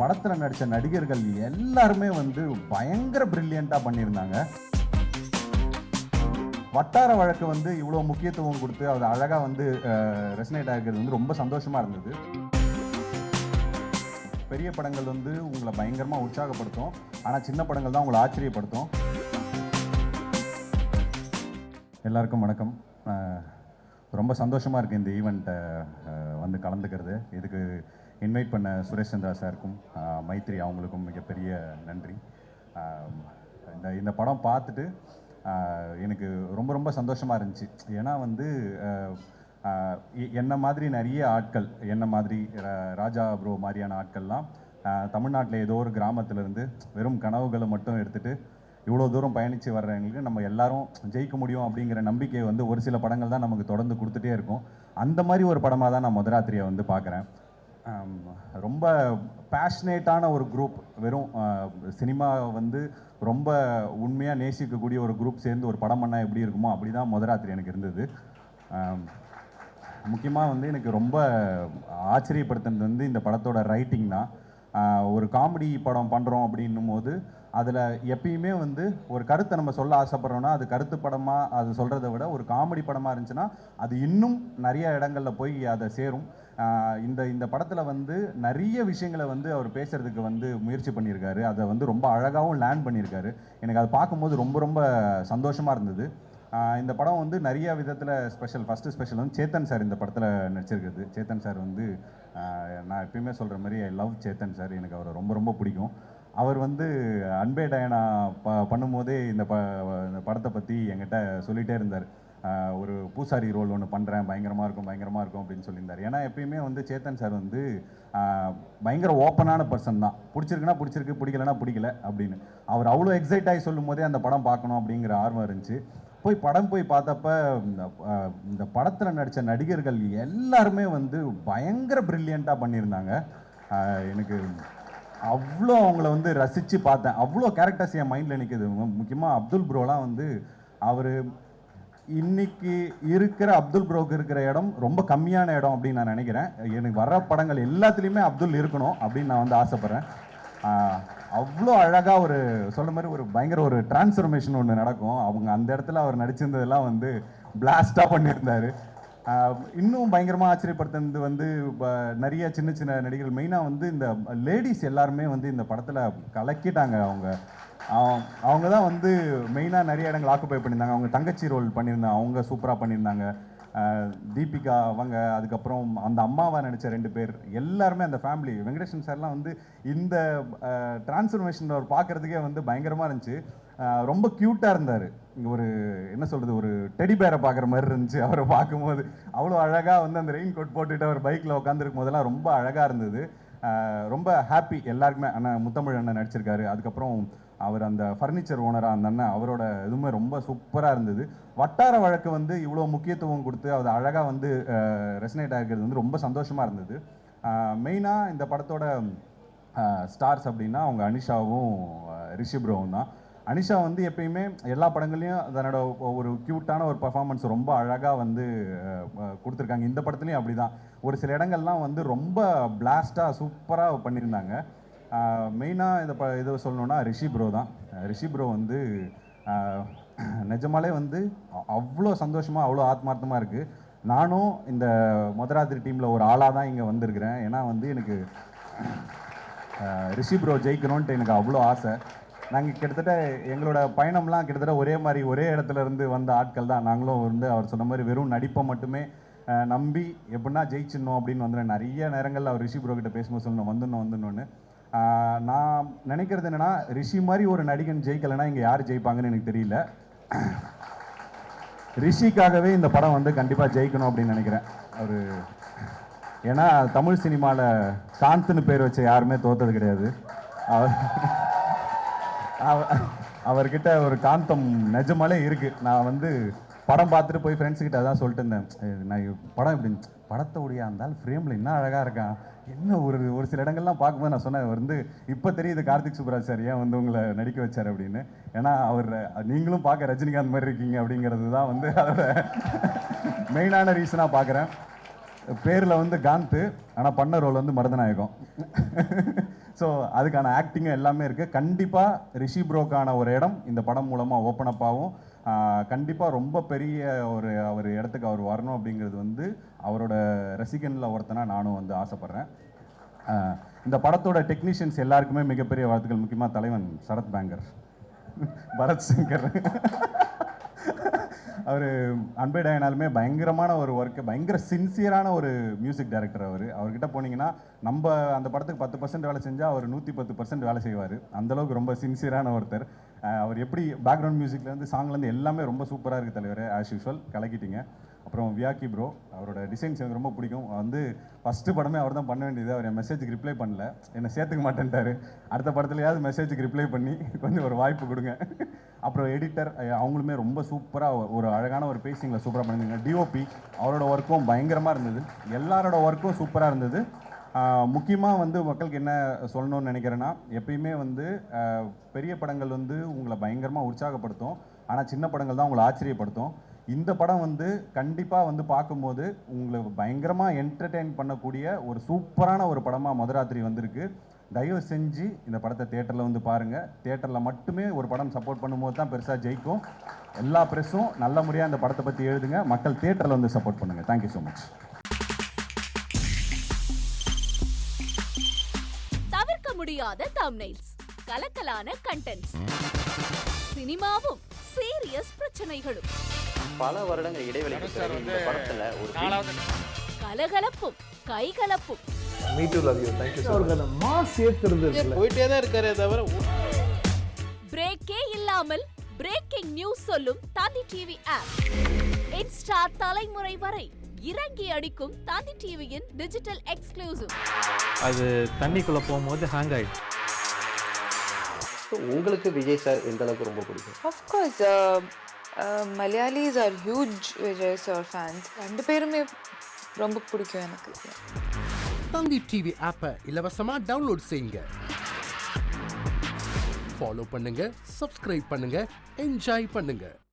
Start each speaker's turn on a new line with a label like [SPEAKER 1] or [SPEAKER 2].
[SPEAKER 1] படத்தில் நடித்த நடிகர்கள் எல்லாருமே வந்து பயங்கர பிரில்லியண்ட்டாக பண்ணியிருந்தாங்க. வட்டார வழக்கு வந்து இவ்வளோ முக்கியத்துவம் கொடுத்து அது அழகாக வந்து ரெசனேட் ஆகிறது வந்து ரொம்ப சந்தோஷமாக இருந்தது. பெரிய படங்கள் வந்து உங்களை பயங்கரமாக உற்சாகப்படுத்தும், ஆனால் சின்ன படங்கள் தான் உங்களை ஆச்சரியப்படுத்தும். எல்லாருக்கும் வணக்கம். ரொம்ப சந்தோஷமாக இருக்குது இந்த ஈவெண்ட்டை வந்து கலந்துக்கிறது. இதுக்கு இன்வைட் பண்ண சுரேஷ் சந்திரா சாருக்கும் மைத்ரி அவங்களுக்கும் மிகப்பெரிய நன்றி. இந்த படம் பார்த்துட்டு எனக்கு ரொம்ப ரொம்ப சந்தோஷமாக இருந்துச்சு. ஏன்னா வந்து என்ன மாதிரி நிறைய ஆட்கள், என்ன மாதிரி ராஜா ப்ரோ மாதிரியான ஆட்கள்லாம் தமிழ்நாட்டில் ஏதோ ஒரு கிராமத்திலேருந்து வெறும் கனவுகளை மட்டும் எடுத்துகிட்டு இவ்வளோ தூரம் பயணித்து வர்றவங்களுக்கு நம்ம எல்லாரும் ஜெயிக்க முடியும் அப்படிங்கிற நம்பிக்கையை வந்து ஒரு சில படங்கள் தான் நமக்கு தொடர்ந்து கொடுத்துட்டே இருக்கும். அந்த மாதிரி ஒரு படமாக தான் நான் மதுராத்திரியை வந்து பார்க்குறேன். ரொம்ப பேஷனேட்டான ஒரு குரூப், வெறும் சினிமா வந்து ரொம்ப உண்மையாக நேசிக்கக்கூடிய ஒரு குரூப் சேர்ந்து ஒரு படம் பண்ணால் எப்படி இருக்குமோ அப்படி தான் மதுராத்திரி எனக்கு இருந்தது. முக்கியமாக வந்து எனக்கு ரொம்ப ஆச்சரியப்படுத்துனது வந்து இந்த படத்தோட ரைட்டிங் தான். ஒரு காமெடி படம் பண்ணுறோம் அப்படின்னும் போது அதில் எப்பயுமே வந்து ஒரு கருத்தை நம்ம சொல்ல ஆசைப்படுறோன்னா அது கருத்து படமாக அது சொல்கிறத விட ஒரு காமெடி படமாக இருந்துச்சுன்னா அது இன்னும் நிறைய இடங்களில் போய் அதை சேரும். இந்த படத்தில் வந்து நிறைய விஷயங்களை வந்து அவர் பேசுகிறதுக்கு வந்து முயற்சி பண்ணியிருக்காரு. அதை வந்து ரொம்ப அழகாகவும் லேண்ட் பண்ணியிருக்காரு. எனக்கு அதை பார்க்கும்போது ரொம்ப ரொம்ப சந்தோஷமாக இருந்தது. இந்த படம் வந்து நிறைய விதத்தில் ஸ்பெஷல். ஃபஸ்ட்டு ஸ்பெஷல் வந்து சேத்தன் சார் இந்த படத்தில் நடிச்சிருக்குது. சேத்தன் சார் வந்து நான் எப்பயுமே சொல்கிற மாதிரி ஐ லவ் சேத்தன் சார். எனக்கு அவரை ரொம்ப ரொம்ப பிடிக்கும். அவர் வந்து அன்பே டயனா பண்ணும்போதே இந்த படத்தை பற்றி என்கிட்ட சொல்லிகிட்டே இருந்தார். ஒரு பூசாரி ரோல் ஒன்று பண்ணுறேன், பயங்கரமாக இருக்கும் அப்படின்னு சொல்லியிருந்தார். ஏன்னா எப்பயுமே வந்து சேத்தன் சார் வந்து பயங்கர ஓப்பனான பர்சன் தான். பிடிச்சிருக்குன்னா பிடிச்சிருக்கு, பிடிக்கலன்னா பிடிக்கல அப்படின்னு. அவர் அவ்வளோ எக்ஸைட் ஆகி சொல்லும் போதே அந்த படம் பார்க்கணும் அப்படிங்கிற ஆர்வம் இருந்துச்சு. படம் போய் பார்த்தப்ப இந்த படத்தில் நடித்த நடிகர்கள் எல்லாருமே வந்து பயங்கர பிரில்லியண்ட்டாக பண்ணியிருந்தாங்க. எனக்கு அவ்வளோ அவங்கள வந்து ரசித்து பார்த்தேன். அவ்வளோ கேரக்டர்ஸ் என் மைண்டில் நிற்குது. முக்கியமாக அப்துல் ப்ரோலாம் வந்து அவர் இன்னைக்கு இருக்கிற அப்துல் ப்ரோக்கு இருக்கிற இடம் ரொம்ப கம்மியான இடம் அப்படின்னு நான் நினைக்கிறேன். எனக்கு வர்ற படங்கள் எல்லாத்துலேயுமே அப்துல் இருக்கணும் அப்படின்னு நான் வந்து ஆசைப்பட்றேன். அவ்வளோ அழகாக ஒரு சொல்கிற மாதிரி ஒரு பயங்கர ஒரு டிரான்ஸ்ஃபர்மேஷன் ஒன்று நடக்கும். அவங்க அந்த இடத்துல அவர் நடிச்சிருந்ததெல்லாம் வந்து பிளாஸ்டாக பண்ணியிருந்தார். இன்னும் பயங்கரமாக ஆச்சரியப்படுத்துனது வந்து நிறைய சின்ன சின்ன நடிகர்கள், மெயினாக வந்து இந்த லேடிஸ் எல்லாருமே வந்து இந்த படத்தில் கலக்கிட்டாங்க. அவங்க தான் வந்து மெயினாக நிறைய இடங்கள் ஆக்குப்பை பண்ணியிருந்தாங்க. அவங்க தங்கச்சி ரோல் பண்ணியிருந்தாங்க, அவங்க சூப்பராக பண்ணியிருந்தாங்க. தீபிகா அவங்க, அதுக்கப்புறம் அந்த அம்மாவாக நடித்த 2 பேர் எல்லாருமே அந்த ஃபேமிலி. வெங்கடேஷன் சார்லாம் வந்து இந்த டிரான்ஸ்ஃபர்மேஷன் அவர் பார்க்குறதுக்கே வந்து பயங்கரமாக இருந்துச்சு. ரொம்ப க்யூட்டாக இருந்தார். இங்கே ஒரு என்ன சொல்கிறது, ஒரு டெடி பேரை பார்க்குற மாதிரி இருந்துச்சு அவரை பார்க்கும்போது. அவ்வளோ அழகாக வந்து அந்த ரெயின் கோட் போட்டுட்டு அவர் பைக்கில் உட்காந்துருக்கும் போதெல்லாம் ரொம்ப அழகாக இருந்தது. ரொம்ப ஹாப்பி எல்லாருக்குமே. அண்ணன் முத்தமிழ் அண்ணன் நடிச்சிருக்காரு. அதுக்கப்புறம் அவர் அந்த ஃபர்னிச்சர் ஓனராக அந்த அண்ணன், அவரோட இதுவுமே ரொம்ப சூப்பராக இருந்தது. வட்டார வழக்கு வந்து இவ்வளோ முக்கியத்துவம் கொடுத்து அது அழகாக வந்து ரெசனேட் ஆகிறது வந்து ரொம்ப சந்தோஷமாக இருந்தது. மெயினாக இந்த படத்தோட ஸ்டார்ஸ் அப்படின்னா அவங்க அனிஷாவும் ரிஷி ப்ரோவும் தான். அனிஷா வந்து எப்பயுமே எல்லா படங்கள்லையும் தன்னோட ஒரு க்யூட்டான ஒரு பர்ஃபார்மன்ஸ் ரொம்ப அழகாக வந்து கொடுத்துருக்காங்க. இந்த படத்துலையும் அப்படி தான். ஒரு சில இடங்கள்லாம் வந்து ரொம்ப பிளாஸ்டாக சூப்பராக பண்ணியிருந்தாங்க. மெயினாக இதை சொல்லணுன்னா ரிஷி ப்ரோ தான். ரிஷி ப்ரோ வந்து நிஜமாலே வந்து அவ்வளோ சந்தோஷமாக அவ்வளோ ஆத்மார்த்தமாக இருக்குது. நானும் இந்த மதுராத்திரி டீமில் ஒரு ஆளாக தான் இங்கே வந்திருக்கிறேன். ஏன்னா வந்து எனக்கு ரிஷி ப்ரோ ஜெயிக்கணுன்ட்டு எனக்கு அவ்வளோ ஆசை. நாங்கள் கிட்டத்தட்ட எங்களோட பயணம்லாம் கிட்டத்தட்ட ஒரே மாதிரி ஒரே இடத்துல இருந்து வந்த ஆட்கள் தான். நாங்களும் வந்து அவர் சொன்ன மாதிரி வெறும் நடிப்பை மட்டுமே நம்பி எப்படின்னா ஜெயிச்சிடணும் அப்படின்னு வந்துடுறேன். நிறைய நேரங்களில் அவர் ரிஷி ப்ரோ கிட்ட பேசும்போது சொல்லணும் வந்துடணும்னு. நான் நினைக்கிறது என்னென்னா, ரிஷி மாதிரி ஒரு நடிகன் ஜெயிக்கலைன்னா இங்கே யார் ஜெயிப்பாங்கன்னு எனக்கு தெரியல. ரிஷிக்காகவே இந்த படம் வந்து கண்டிப்பாக ஜெயிக்கணும் அப்படின்னு நினைக்கிறேன். அவர் ஏன்னா தமிழ் சினிமாவில் காந்த்னு பேர் வச்ச யாருமே தோத்தது கிடையாது. அவர்கிட்ட ஒரு காந்தம் நிஜமாலே இருக்குது. நான் வந்து படம் பார்த்துட்டு போய் ஃப்ரெண்ட்ஸுக்கிட்ட அதான் சொல்லிட்டு இருந்தேன். நான் படம் இப்படி படத்தை உடைய இருந்தால் ஃப்ரேமில் என்ன அழகாக இருக்கான், என்ன ஒரு சில இடங்கள்லாம் பார்க்கும்போது நான் சொன்னேன் வந்து இப்போ தெரியுது கார்த்திக் சுப்ராஜ் சார் ஏன் வந்து உங்களை நடிக்க வச்சார் அப்படின்னு. ஏன்னா அவர் நீங்களும் பார்க்க ரஜினிகாந்த் மாதிரி இருக்கீங்க அப்படிங்கிறது தான் வந்து அதோட மெயினான ரீசனாக பார்க்குறேன். பேரில் வந்து காந்த், ஆனால் பண்ண ரோல் வந்து மருதநாயகம். ஸோ அதுக்கான ஆக்டிங்கும் எல்லாமே இருக்குது. கண்டிப்பாக ரிஷி ப்ரோக்கான ஒரு இடம் இந்த படம் மூலமாக ஓப்பன் அப் ஆகும். கண்டிப்பாக ரொம்ப பெரிய அவர் இடத்துக்கு அவர் வரணும் அப்படிங்கிறது வந்து அவரோட ரசிகனில் ஒருத்தனா நானும் வந்து ஆசைப்பட்றேன். இந்த படத்தோட டெக்னீஷியன்ஸ் எல்லாருக்குமே மிகப்பெரிய வாழ்த்துக்கள். முக்கியமாக தலைவன் சரத் பேங்கர், பரத் சங்கர், அவர் அன்பே டயனாலுமே பயங்கரமான ஒரு ஒர்க்கு, பயங்கர சின்சியரான ஒரு மியூசிக் டைரக்டர். அவர்கிட்ட போனீங்கன்னா நம்ம அந்த படத்துக்கு 10% வேலை செஞ்சால் அவர் 110% வேலை செய்வார். அந்தளவுக்கு ரொம்ப சின்சியரான ஒருத்தர். அவர் எப்படி பேக்ரவுண்ட் மியூசிக்லேருந்து சாங்லேருந்து எல்லாமே ரொம்ப சூப்பராக இருக்குது தலைவர். ஆஸ் யூஷுவல் கலக்கிட்டீங்க. அப்புறம் வியாக்கி ப்ரோ, அவரோட டிசைன்ஸ் எனக்கு ரொம்ப பிடிக்கும். வந்து ஃபஸ்ட்டு படமே அவர் தான் பண்ண வேண்டியது. அவர் என் மெசேஜுக்கு ரிப்ளை பண்ணல, என்னை சேர்த்துக்க மாட்டேன்ட்டார். அடுத்த படத்துலையாவது மெசேஜுக்கு ரிப்ளை பண்ணி கொஞ்சம் ஒரு வாய்ப்பு கொடுங்க. அப்புறம் எடிட்டர் அவங்களுமே ரொம்ப சூப்பராக ஒரு அழகான ஒரு பேசிங்கில் சூப்பராக பண்ணியிருந்தாங்க. டிஓபி அவரோட ஒர்க்கும் பயங்கரமாக இருந்தது. எல்லாரோட ஒர்க்கும் சூப்பராக இருந்தது. முக்கியமாக வந்து மக்களுக்கு என்ன சொல்லணும்னு நினைக்கிறேன்னா, எப்பயுமே வந்து பெரிய படங்கள் வந்து உங்களை பயங்கரமாக உற்சாகப்படுத்தும், ஆனால் சின்ன படங்கள் தான் உங்களை ஆச்சரியப்படுத்தும். இந்த படம் வந்து கண்டிப்பாக வந்து பார்க்கும்போது உங்களுக்கு பயங்கரமாக என்டர்டெயின் பண்ணக்கூடிய ஒரு சூப்பரான ஒரு படமாக மதுராத்திரி வந்திருக்கு. தயவு செஞ்சு இந்த படத்தை தியேட்டரில் வந்து பாருங்கள். தியேட்டரில் மட்டுமே ஒரு படம் சப்போர்ட் பண்ணும்போது தான் பெருசாக ஜெயிக்கும். எல்லா ப்ரெஸ்ஸும் நல்ல முறையாக இந்த படத்தை பற்றி எழுதுங்க. மக்கள் தியேட்டரில் வந்து சப்போர்ட் பண்ணுங்கள். Thank you so much.
[SPEAKER 2] தவிர்க்க முடியாத தம்ப்நெயில்ஸ், கலக்கலான கண்டென்ட்ஸ், சினிமாவும் சீரியஸ் பிரச்சனைகளும்,
[SPEAKER 3] பல வருடங்கள் இடைவெளிக்கு பிறகு இந்த படத்துல ஒரு
[SPEAKER 2] கலகலப்பும் கைகலப்பும்,
[SPEAKER 4] Me too, love you. Thank you so much. Mass ஏத்துறது
[SPEAKER 5] போயிட்டே தான் இருக்காரே தவிர
[SPEAKER 2] பிரேக்கே இல்லாமல் பிரேக்கிங் நியூஸ் சொல்லும் தந்தி டிவி ஆப். இன்ஸ்டா தலைமுறை வரை இறங்கி அடிக்கும் தந்தி டிவியின் டிஜிட்டல் எக்ஸ்க்ளூசிவ்.
[SPEAKER 6] அது தண்ணிக்குள்ள போகும்போது ஹேங் ஆயிடுச்சு.
[SPEAKER 3] உங்களுக்கு விஜய் சார் எந்த அளவுக்கு ரொம்ப பிடிக்கும்?
[SPEAKER 7] Of course, Malayalis are huge Vijay sir fans. ரெண்டு பேருமே ரொம்ப பிடிக்கும் எனக்கு.
[SPEAKER 8] தந்தி டிவி ஆப்பை இலவசமா டவுன்லோட் செய்யுங்க. ஃபாலோ பண்ணுங்க, சப்ஸ்கிரைப் பண்ணுங்க, என்ஜாய் பண்ணுங்க.